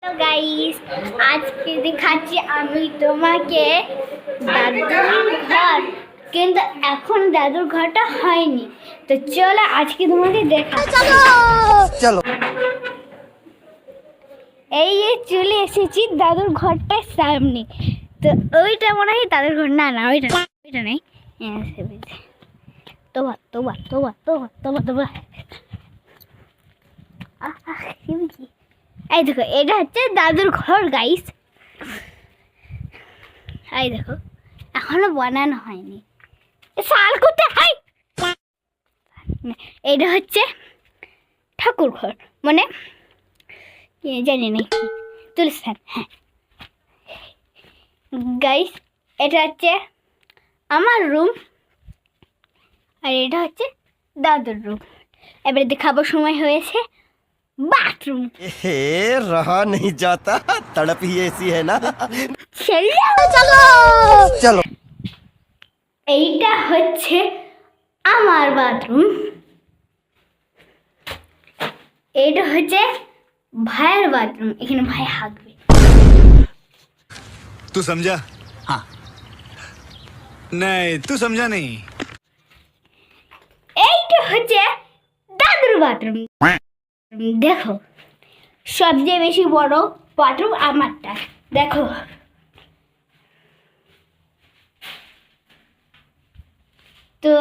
তো গাইস আজকে দেখাচ্ছি আমি তোমাকে দাদুর ঘর, কিন্তু এখন দাদুর ঘরটা হয়নি। তো চলো আজকে তোমাকে দেখা, চলো চলো। এই যে চলে এসেছি দাদুর ঘরটার সামনে। তো ওইটা মনে হয় দাদুর ঘর, না না ওইটা ওইটা নেই। তোবা তোবা তোবা তোবা তোবা তোবা এই দেখো, এটা হচ্ছে দাদুর ঘর গাইস। এই দেখো এখনো বানানো হয়নি, সাল করতে হয়। এটা হচ্ছে ঠাকুর ঘর, মানে জানি না কি তুলস্থান। হ্যাঁ গাইস, এটা হচ্ছে আমার রুম, আর এটা হচ্ছে দাদুর রুম। এবারে দেখাবার সময় হয়েছে बाथरूम। रहा नहीं जाता, तड़प ही ऐसी है ना। চলো চলো। এইটা হচ্ছে আমার বাথরুম, এইটা হচ্ছে ভাইয়ের বাথরুম। এখানে ভাই হাঁকবে। तू समझा? हाँ। नहीं तू समझा नहीं। এইটা হচ্ছে দাদুর বাথরুম। দেখো সবচেয়ে বেশি বড় বাথরুম আমারটা। দেখো তো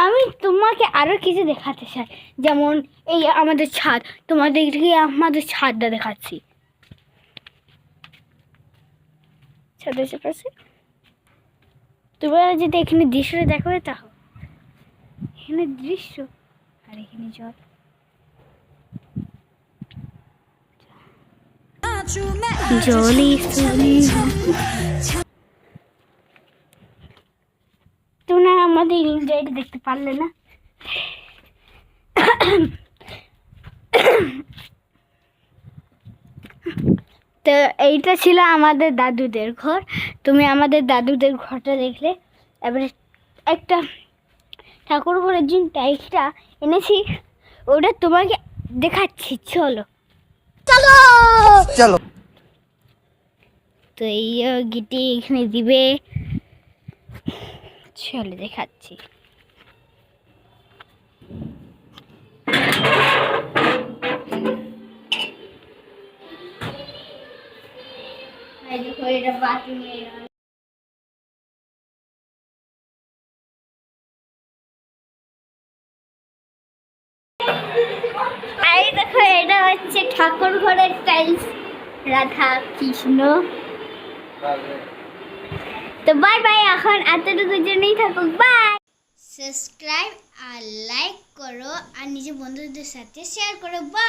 আমি তোমাকে আরো কিছু দেখাতে চাই, যেমন এই আমাদের ছাদ। তোমাদেরকে আমাদের ছাদটা দেখাচ্ছি। ছাদের পাশে তোমরা যদি এখানে দৃশ্যটা দেখো, তাহলে এখানে দৃশ্য আর এখানে জল। জলি তোমরা আমাদের ইন্ডিয়াটা দেখতে পারলে না। তো এইটা ছিল আমাদের দাদুদের ঘর। তুমি আমাদের দাদুদের ঘরটা দেখলে। এবারে একটা ঠাকুর ঘরের যে টাইলসটা এনেছি, ওটা তোমাকে দেখাচ্ছি। চলো চলো চলো। তো এই গিটি এখানে দিবে, চলো দেখাচ্ছি। দেখো এটা বাথরুম। এই দেখো এটা হচ্ছে ঠাকুর ঘরের টাইলস, রাধা কৃষ্ণ। তো বাই বাই, এখন এতটুকুর জন্যই থাকুক। বাই। সাবস্ক্রাইব আর লাইক করো, আর নিজের বন্ধুদের সাথে শেয়ার করো। বাই।